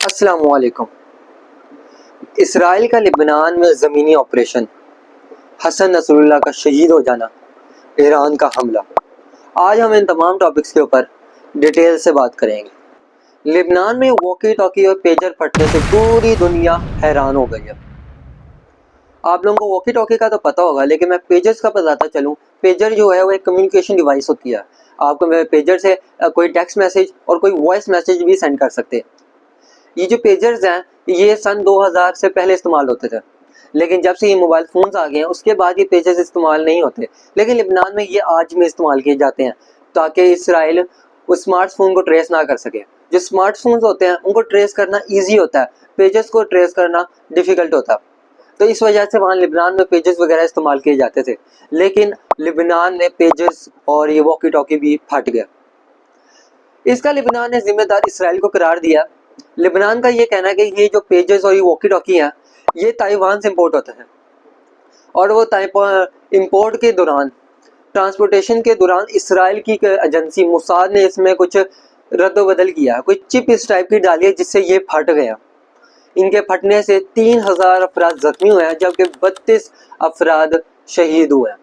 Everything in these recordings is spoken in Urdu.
السلام علیکم۔ اسرائیل کا لبنان میں زمینی آپریشن، حسن نصر اللہ کا شہید ہو جانا، ایران کا حملہ، آج ہم ان تمام ٹاپکس کے اوپر ڈیٹیل سے بات کریں گے۔ لبنان میں واکی ٹاکی اور پیجر پھٹنے سے پوری دنیا حیران ہو گئی ہے۔ آپ لوگوں کو واکی ٹاکی کا تو پتہ ہوگا، لیکن میں پیجرز کا بتاتا چلوں۔ پیجر جو ہے وہ ایک کمیونیکیشن ڈیوائس ہوتی ہے۔ آپ کو پیجر سے کوئی ٹیکسٹ میسیج اور کوئی وائس میسیج بھی سینڈ کر سکتے ہیں۔ یہ جو پیجرز ہیں یہ سن 2000 سے پہلے استعمال ہوتے تھے، لیکن جب سے یہ موبائل فونز آ گئے ہیں اس کے بعد یہ پیجرز استعمال نہیں ہوتے، لیکن لبنان میں یہ آج میں استعمال کیے جاتے ہیں تاکہ اسرائیل اس اسمارٹ فون کو ٹریس نہ کر سکے۔ جو اسمارٹ فونز ہوتے ہیں ان کو ٹریس کرنا ایزی ہوتا ہے، پیجرز کو ٹریس کرنا ڈیفیکلٹ ہوتا ہے، تو اس وجہ سے وہاں لبنان میں پیجرز وغیرہ استعمال کیے جاتے تھے، لیکن لبنان میں پیجرز اور یہ واکی ٹاکی بھی پھٹ گیا۔ اس کا لبنان نے ذمہ دار اسرائیل کو قرار دیا۔ لبنان کا یہ کہنا ہے کہ یہ جو پیجز اور یہ واکی ٹاکی ہیں یہ تائیوان سے امپورٹ ہوتے ہیں، اور وہ امپورٹ کے دوران، ٹرانسپورٹیشن کے دوران اسرائیل کی ایجنسی موساد نے اس میں کچھ رد و بدل کیا، کوئی چپ اس ٹائپ کی ڈالی ہے جس سے یہ پھٹ گیا۔ ان کے پھٹنے سے 3000 افراد زخمی ہوئے ہیں، جبکہ 32 افراد شہید ہوئے ہیں۔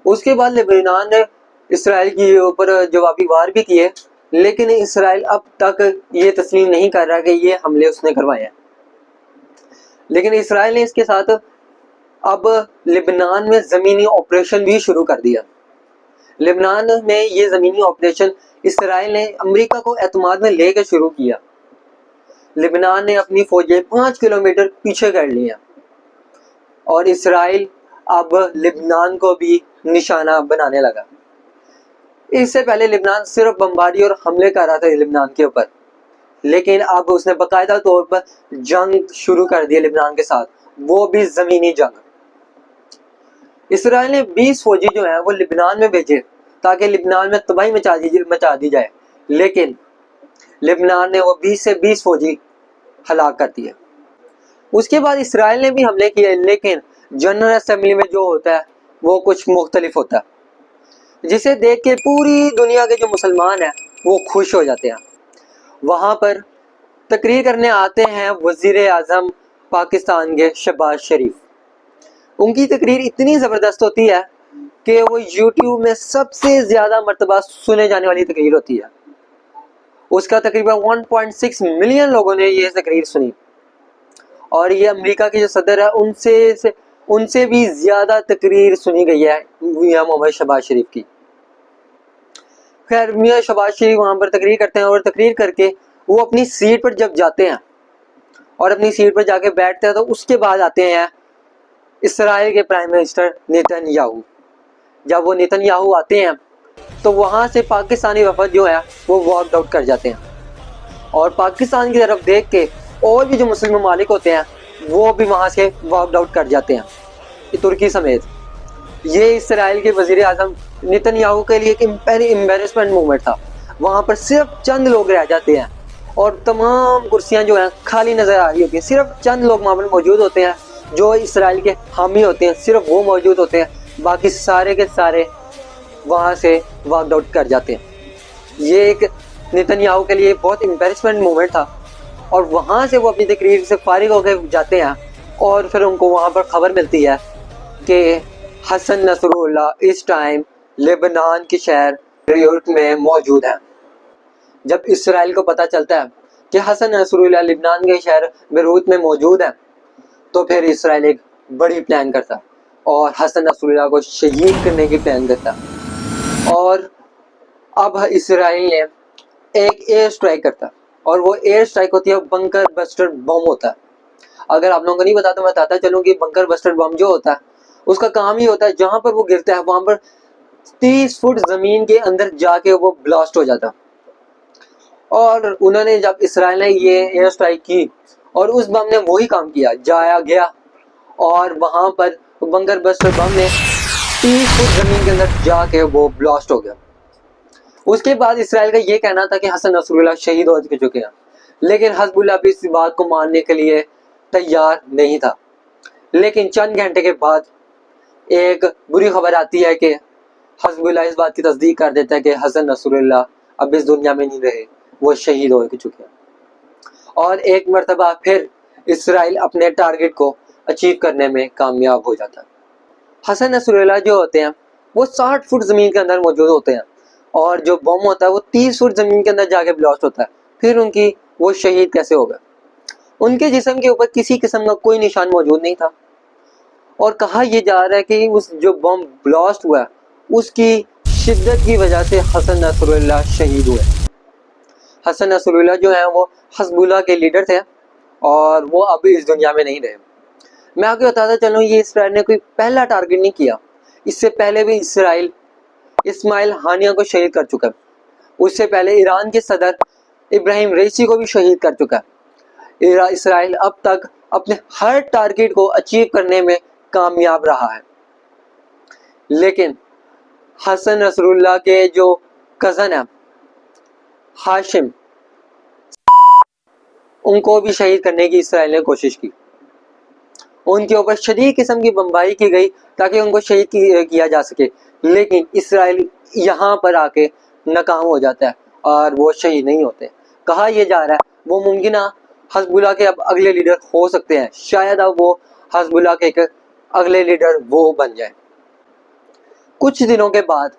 اس کے بعد لبنان نے اسرائیل کے اوپر جوابی وار بھی کیے، لیکن اسرائیل اب تک یہ تسلیم نہیں کر رہا کہ یہ حملے اس نے کروائے ہیں۔ لیکن اسرائیل نے اس کے ساتھ اب لبنان میں زمینی آپریشن بھی شروع کر دیا۔ لبنان میں یہ زمینی آپریشن اسرائیل نے امریکہ کو اعتماد میں لے کے شروع کیا۔ لبنان نے اپنی فوجیں 5 کلومیٹر پیچھے کر لی ہیں، اور اسرائیل اب لبنان کو بھی نشانہ بنانے لگا۔ اس سے پہلے لبنان صرف بمباری اور حملے کر رہا تھا لبنان کے اوپر، لیکن اب اس نے باقاعدہ طور پر جنگ شروع کر دی لبنان کے ساتھ، وہ بھی زمینی جنگ۔ اسرائیل نے 20 فوجی جو ہیں وہ لبنان میں بھیجے تاکہ لبنان میں تباہی مچا دی جائے، لیکن لبنان نے وہ 20 سے 20 فوجی ہلاک کر دیے۔ اس کے بعد اسرائیل نے بھی حملے کیے، لیکن جنرل اسمبلی میں جو ہوتا ہے وہ کچھ مختلف ہوتا ہے، جسے دیکھ کے پوری دنیا کے جو مسلمان ہیں وہ خوش ہو جاتے ہیں۔ وہاں پر تقریر کرنے آتے ہیں وزیر اعظم پاکستان کے شہباز شریف۔ ان کی تقریر اتنی زبردست ہوتی ہے کہ وہ یوٹیوب میں سب سے زیادہ مرتبہ سنے جانے والی تقریر ہوتی ہے۔ اس کا تقریباً 1.6 ملین لوگوں نے یہ تقریر سنی، اور یہ امریکہ کے جو صدر ہے ان سے بھی زیادہ تقریر سنی گئی ہے میاں محمد شہباز شریف کی۔ خیر، میاں شہباز شریف وہاں پر تقریر کرتے ہیں، اور تقریر کر کے وہ اپنی سیٹ پر جب جاتے ہیں اور اپنی سیٹ پر جا کے بیٹھتے ہیں، تو اس کے بعد آتے ہیں اسرائیل کے پرائم منسٹر نیتن یاہو۔ جب وہ نیتن یاہو آتے ہیں تو وہاں سے پاکستانی وفد جو ہے وہ واک آؤٹ کر جاتے ہیں، اور پاکستان کی طرف دیکھ کے اور بھی جو مسلم ممالک ہوتے ہیں وہ بھی وہاں سے واک آؤٹ کر جاتے ہیں، ترکی سمیت۔ یہ اسرائیل کے وزیر اعظم نیتن یاہو کے لیے ایک امبیرسمنٹ مومنٹ تھا۔ وہاں پر صرف چند لوگ رہ جاتے ہیں، اور تمام کرسیاں جو ہیں خالی نظر آ رہی ہوتی ہیں، صرف چند لوگ وہاں پر موجود ہوتے ہیں جو اسرائیل کے حامی ہوتے ہیں، صرف وہ موجود ہوتے ہیں، باقی سارے کے سارے وہاں سے واک آؤٹ کر جاتے ہیں۔ یہ ایک نیتن یاہو کے لیے بہت امبیرسمنٹ مومنٹ تھا، اور وہاں سے وہ اپنی تقریر سے فارغ ہو کے جاتے ہیں، اور پھر ان کو وہاں پر خبر ملتی ہے کہ حسن نصر اللہ اس ٹائم لبنان کی شہر بیروت میں موجود ہیں۔ جب اسرائیل کو پتہ چلتا ہے کہ حسن نصر اللہ لبنان کے شہر بیروت میں موجود ہیں، تو پھر اسرائیل ایک بڑی پلان کرتا اور حسن نصر اللہ کو شہید کرنے کی پلان کرتا، اور اب اسرائیل نے ایک ایئر اسٹرائک کرتا، اور وہ ایئر اسٹرائک ہوتی ہے بنکر بسٹر بم ہوتا ہے۔ اگر آپ لوگوں کو نہیں پتا تو میں بتاتا چلوں کہ بنکر بسٹر بم جو ہوتا ہے اس کا کام ہی ہوتا ہے جہاں پر وہ گرتا ہے وہاں پر 30 فٹ زمین کے اندر جا کے وہ بلاسٹ ہو جاتا۔ اور انہوں نے جب اسرائیل نے یہ ایئر اسٹرائک کی اور اس بم نے وہی کام کیا، جایا گیا اور وہاں پر بنکر بسٹر بم نے 30 فٹ زمین کے اندر جا کے وہ بلاسٹ ہو گیا۔ اس کے بعد اسرائیل کا یہ کہنا تھا کہ حسن نصر اللہ شہید ہو چکے ہیں، لیکن حزب اللہ بھی اس بات کو ماننے کے لیے تیار نہیں تھا۔ لیکن چند گھنٹے کے بعد ایک بری خبر آتی ہے کہ حزب اللہ اس بات کی تصدیق کر دیتا ہے کہ حسن نصر اللہ اب اس دنیا میں نہیں رہے، وہ شہید ہو چکے ہیں۔ اور ایک مرتبہ پھر اسرائیل اپنے ٹارگٹ کو اچیو کرنے میں کامیاب ہو جاتا ہے۔ حسن نصر اللہ جو ہوتے ہیں وہ 60 فٹ زمین کے اندر موجود ہوتے ہیں، اور جو بم ہوتا ہے وہ 30 فٹ زمین کے اندر جا کے بلاسٹ ہوتا ہے۔ پھر ان کی وہ شہید کیسے ہو گئے؟ ان کے جسم کے اوپر کسی قسم کا کوئی نشان موجود نہیں تھا، اور کہا یہ جا رہا ہے کہ اس جو بم بلاسٹ ہوا ہے اس کی شدت کی وجہ سے حسن نصر اللہ شہید ہوئے۔ حسن نصر اللہ جو ہیں وہ حزب اللہ کے لیڈر تھے، اور وہ اب اس دنیا میں نہیں رہے۔ میں آپ کو بتاتا چلوں، یہ اسرائیل نے کوئی پہلا ٹارگٹ نہیں کیا، اس سے پہلے بھی اسرائیل اسماعیل ہانیہ کو شہید کر چکا ہے، اس سے پہلے ایران کے صدر ابراہیم رئیسی کو بھی شہید کر چکا ہے۔ اسرائیل اب تک اپنے ہر ٹارگٹ کو اچیو کرنے میں کامیاب رہا ہے، لیکن حسن نصر اللہ کے جو کزن ہیں ہاشم، ان کو بھی شہید کرنے کی اسرائیل نے کوشش کی۔ ان کے اوپر شدید قسم کی بمباری کی گئی تاکہ ان کو شہید کیا جا سکے، لیکن اسرائیل یہاں پر آ کے ناکام ہو جاتا ہے اور وہ شہید نہیں ہوتے۔ کہا یہ جا رہا ہے وہ ممکنہ حزب اللہ کے اب اگلے لیڈر ہو سکتے ہیں، شاید اب وہ حزب اللہ کے اگلے لیڈر وہ بن جائیں۔ کچھ دنوں کے بعد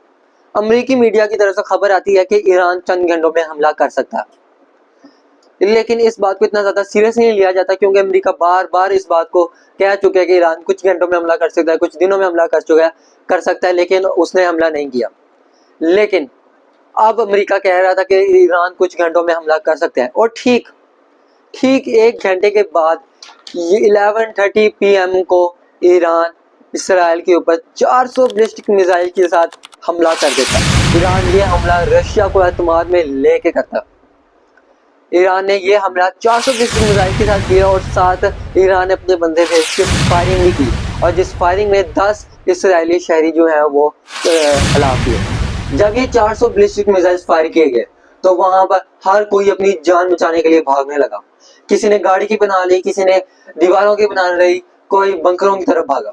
امریکی میڈیا کی طرف سے خبر آتی ہے کہ ایران چند گھنٹوں میں حملہ کر سکتا ہے، لیکن اس بات کو اتنا زیادہ سیریس نہیں لیا جاتا کیونکہ امریکہ بار بار اس بات کو کہہ چکا ہے کہ ایران کچھ گھنٹوں میں حملہ کر سکتا ہے، کچھ دنوں میں حملہ کر سکتا ہے، لیکن اس نے حملہ نہیں کیا۔ لیکن اب امریکہ کہہ رہا تھا کہ ایران کچھ گھنٹوں میں حملہ کر سکتا ہے، اور ٹھیک ایک گھنٹے کے بعد 11:30 PM کو ایران اسرائیل کے اوپر 400 بیلسٹک میزائل کے ساتھ حملہ کر دیتا۔ ایران یہ حملہ رشیا کو اعتماد میں لے کے کرتا۔ ایران نے یہ حملہ 400 بیلسٹک میزائل کے ساتھ کیا، اور ساتھ ایران نے اپنے بندے پہ فائرنگ بھی کی، اور جس فائرنگ میں 10 اسرائیلی شہری جو ہیں وہ ہلاک ہوئے۔ جب یہ 400 بیلسٹک میزائل فائر کیے گئے تو وہاں پر ہر کوئی اپنی جان بچانے کے لیے بھاگنے لگا۔ کسی نے گاڑی کی بنا لی، کسی نے دیواروں کی بنا لی، کوئی بنکروں کی طرف بھاگا۔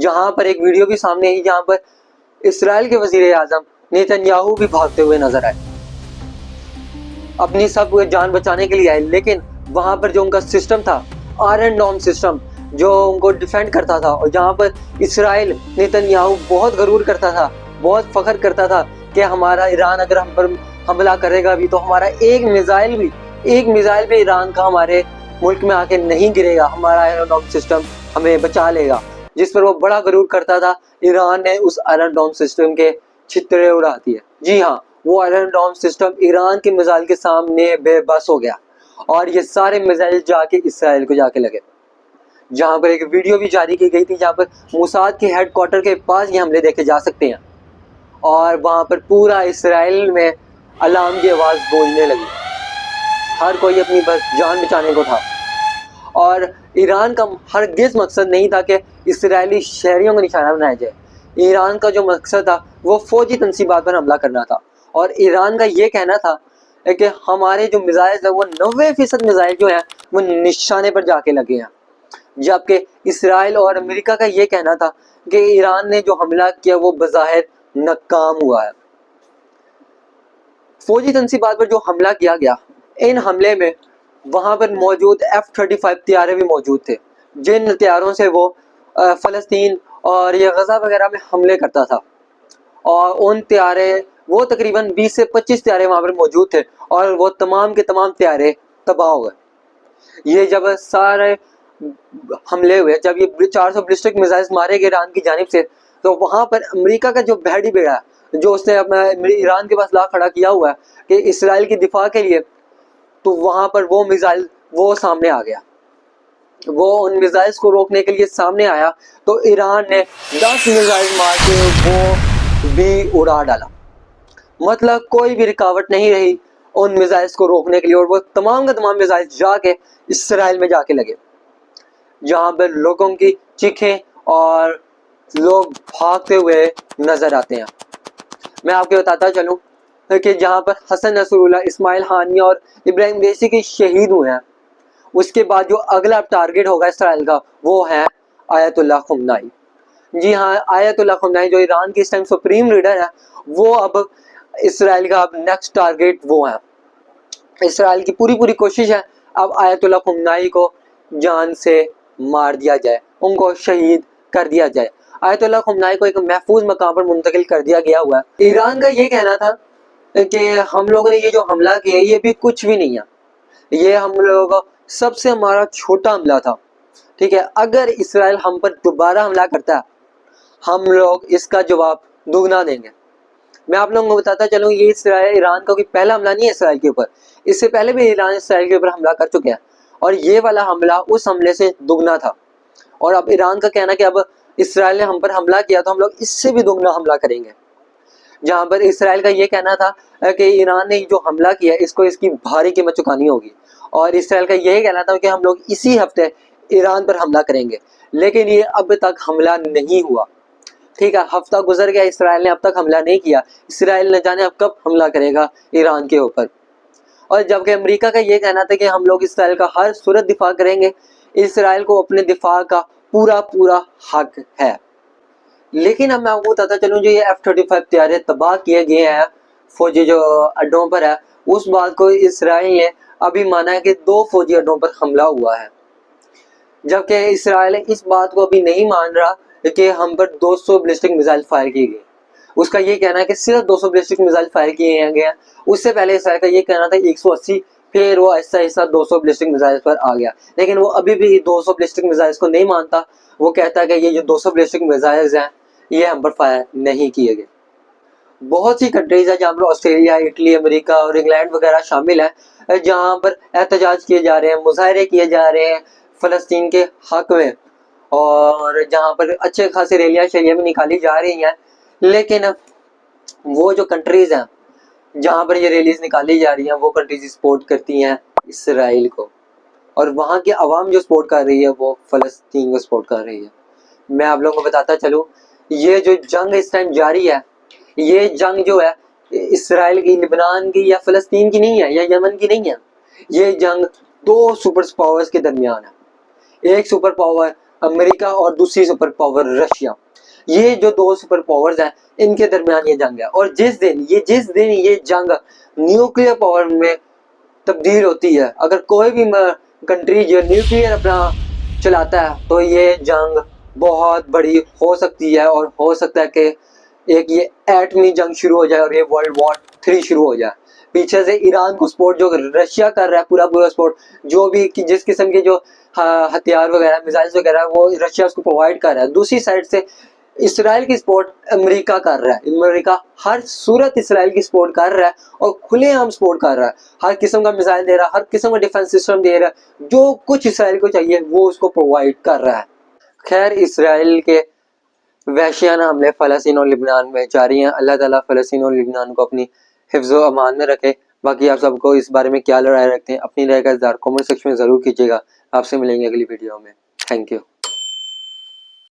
جہاں پر ایک ویڈیو بھی سامنے آئی جہاں پر اسرائیل کے وزیر اعظم نیتن یاہو بھی بھاگتے ہوئے نظر آئے، اپنی سب جان بچانے کے لیے آئے، لیکن وہاں پر جو ان کا سسٹم تھا، آئرن ڈوم سسٹم، جو ان کو ڈیفینڈ کرتا تھا، اور جہاں پر اسرائیل نیتن یاہو بہت غرور کرتا تھا، بہت فخر کرتا تھا کہ ہمارا ایران اگر ہم پر حملہ کرے گا بھی تو ہمارا ایک میزائل بھی ایران کا ہمارے ملک میں آ کے نہیں گرے گا، ہمارا آئرن ڈوم سسٹم ہمیں بچا لے گا، جس پر وہ بڑا غرور کرتا تھا۔ ایران نے اس آئرن ڈوم سسٹم کے چھترے اڑا دیے۔ جی ہاں، وہ آئرن ڈوم سسٹم ایران کے میزائل کے سامنے بے بس ہو گیا، اور یہ سارے میزائل جا کے اسرائیل کو جا کے لگے۔ جہاں پر ایک ویڈیو بھی جاری کی گئی تھی جہاں پر موساد کے ہیڈ کوارٹر کے پاس یہ حملے دیکھے جا سکتے ہیں، اور وہاں پر پورا اسرائیل میں الارم کی آواز گونجنے لگی، ہر کوئی اپنی بس جان بچانے کو تھا۔ اور ایران کا ہرگز مقصد نہیں تھا کہ اسرائیلی شہریوں کو نشانہ بنایا جائے، ایران کا جو مقصد تھا وہ فوجی تنصیبات پر حملہ کرنا تھا، اور ایران کا یہ کہنا تھا کہ ہمارے جو میزائل ہیں وہ 90% میزائل جو ہیں وہ نشانے پر جا کے لگے ہیں، جبکہ اسرائیل اور امریکہ کا یہ کہنا تھا کہ ایران نے جو حملہ کیا وہ بظاہر ناکام ہوا ہے۔ فوجی تنصیبات پر جو حملہ کیا گیا، ان حملے میں وہاں پر موجود F-35 طیارے بھی موجود تھے، جن طیاروں سے وہ فلسطین اور یہ غزہ وغیرہ میں حملے کرتا تھا، اور ان طیارے وہ تقریباً 20 سے 25 طیارے وہاں پر موجود تھے، اور وہ تمام کے تمام طیارے تباہ ہو گئے۔ یہ جب سارے حملے ہوئے، جب یہ 400 بیلسٹک میزائل مارے گئے ایران کی جانب سے، تو وہاں پر امریکہ کا جو بھیڑی بیڑا ہے، جو اس نے اپنا ایران کے پاس لا کھڑا کیا ہوا ہے کہ اسرائیل کی دفاع کے لیے، تو وہاں پر وہ میزائل وہ سامنے آ گیا، وہ ان میزائلز کو روکنے کے لیے سامنے آیا، تو ایران نے 10 میزائل مار کے وہ بھی اڑا ڈالا۔ مطلب کوئی بھی رکاوٹ نہیں رہی ان میزائلز کو روکنے کے لیے، اور وہ تمام کا تمام میزائل جا کے اسرائیل میں جا کے لگے، جہاں پر لوگوں کی چیخیں اور لوگ بھاگتے ہوئے نظر آتے ہیں۔ میں آپ کو بتاتا چلوں کہ جہاں پر حسن نصر اللہ، اسماعیل ہانیہ اور ابراہیم رئیسی کے شہید ہوئے ہیں، اس کے بعد جو اگلا ٹارگٹ ہوگا اسرائیل کا وہ ہے آیت اللہ خمینی۔ جی ہاں، آیت اللہ خمینی جو ایران کے اس ٹائم سپریم لیڈر ہے، وہ اب اسرائیل کا اب نیکسٹ ٹارگٹ وہ ہے۔ اسرائیل کی پوری کوشش ہے اب آیت اللہ خمینی کو جان سے مار دیا جائے، ان کو شہید کر دیا جائے۔ آیت اللہ خمینی کو ایک محفوظ مقام پر منتقل کر دیا گیا ہوا ہے۔ ایران کا یہ کہنا تھا کہ ہم لوگوں نے یہ جو حملہ کیا یہ بھی کچھ بھی نہیں ہے، یہ ہم لوگوں کا سب سے ہمارا چھوٹا حملہ تھا، ٹھیک ہے، اگر اسرائیل ہم پر دوبارہ حملہ کرتا ہے ہم لوگ اس کا جواب دگنا دیں گے۔ میں آپ لوگوں کو بتاتا چلوں یہ ایران کا کوئی پہلا حملہ نہیں ہے اسرائیل کے اوپر، اس سے پہلے بھی ایران اسرائیل کے اوپر حملہ کر چکے ہیں، اور یہ والا حملہ اس حملے سے دگنا تھا۔ اور اب ایران کا کہنا کہ اب اسرائیل نے ہم پر حملہ کیا تو ہم لوگ اس سے بھی دگنا حملہ کریں گے، جہاں پر اسرائیل کا یہ کہنا تھا کہ ایران نے جو حملہ کیا اس کو اس کی بھاری قیمت چکانی ہوگی، اور اسرائیل کا یہ کہنا تھا کہ ہم لوگ اسی ہفتے ایران پر حملہ کریں گے، لیکن یہ اب تک حملہ نہیں ہوا، ٹھیک ہے، ہفتہ گزر گیا، اسرائیل نے اب تک حملہ نہیں کیا، اسرائیل نہ جانے اب کب حملہ کرے گا ایران کے اوپر۔ اور جبکہ امریکہ کا یہ کہنا تھا کہ ہم لوگ اسرائیل کا ہر صورت دفاع کریں گے، اسرائیل کو اپنے دفاع کا پورا حق ہے۔ لیکن اب میں آپ کو بتاتا چلوں جو یہ F-35 طیارے تباہ کیے گئے ہیں فوجی جو اڈوں پر ہے، اس بات کو اسرائیل نے ابھی مانا ہے کہ 2 فوجی اڈوں پر حملہ ہوا ہے، جبکہ اسرائیل اس بات کو ابھی نہیں مان رہا کہ ہم پر 200 بیلسٹک میزائل فائر کیے گئے۔ اس کا یہ کہنا ہے کہ صرف 200 بیلسٹک میزائل فائر کیے گئے ہیں، اس سے پہلے اسرائیل کا یہ کہنا تھا 180، پھر وہ آہستہ آہستہ 200 بیلسٹک میزائل پر آ گیا، لیکن وہ ابھی بھی 200 بیلسٹک میزائل کو نہیں مانتا، وہ کہتا ہے کہ یہ جو 200 بیلسٹک میزائل ہیں یہ ہم پر فائر نہیں کیے گئے۔ بہت سی کنٹریز ہیں جہاں پر آسٹریلیا، اٹلی، امریکہ اور انگلینڈ وغیرہ شامل ہیں، جہاں پر احتجاج کیے جا رہے ہیں، مظاہرے کیے جا رہے ہیں فلسطین کے حق میں، اور جہاں پر اچھے خاصے ریلیاں شیلیاں بھی نکالی جا رہی ہیں، لیکن وہ جو کنٹریز ہیں جہاں پر یہ ریلیز نکالی جا رہی ہیں وہ کنٹریز سپورٹ کرتی ہیں اسرائیل کو، اور وہاں کی عوام جو سپورٹ کر رہی ہے وہ فلسطین کو سپورٹ کر رہی ہے۔ میں آپ لوگوں کو بتاتا چلوں یہ جو جنگ اس ٹائم جاری ہے، یہ جنگ جو ہے اسرائیل کی، لبنان کی یا فلسطین کی نہیں ہے یا یمن کی نہیں ہے، یہ جنگ 2 سپر پاورز کے درمیان ہے، ایک سپر پاور امریکہ اور دوسری سپر پاور رشیا۔ یہ جو 2 سپر پاورز ہیں ان کے درمیان یہ جنگ ہے، اور جس دن یہ جنگ نیوکلیر پاور میں تبدیل ہوتی ہے، اگر کوئی بھی کنٹری جو نیوکلیر اپنا چلاتا ہے تو یہ جنگ بہت بڑی ہو سکتی ہے، اور ہو سکتا ہے کہ ایک یہ ایٹمی جنگ شروع ہو جائے اور یہ ورلڈ وار 3 شروع ہو جائے۔ پیچھے سے ایران کو سپورٹ جو رشیا کر رہا ہے پورا سپورٹ، جو بھی جس قسم کے جو ہتھیار وغیرہ میزائلز وغیرہ وہ رشیا اس کو پرووائڈ کر رہا ہے، دوسری سائڈ سے اسرائیل کی سپورٹ امریکہ کر رہا ہے، امریکہ ہر صورت اسرائیل کی سپورٹ کر رہا ہے اور کھلے عام سپورٹ کر رہا ہے، ہر قسم کا میزائل دے رہا ہے، ہر قسم کا ڈیفنس سسٹم دے رہا ہے، جو کچھ اسرائیل کو چاہیے وہ اس کو پرووائڈ کر رہا ہے۔ خیر، اسرائیل کے وحشیانہ حملے فلسطین اور لبنان میں جاری ہیں، اللہ تعالیٰ فلسطین اور لبنان کو اپنی حفظ و امان میں رکھے۔ باقی آپ سب کو اس بارے میں کیا رائے رکھتے ہیں، اپنی رائے کا اظہار کامنٹ سیکشن میں ضرور کیجیے گا۔ آپ سے ملیں گے اگلی ویڈیو میں، تھینک یو۔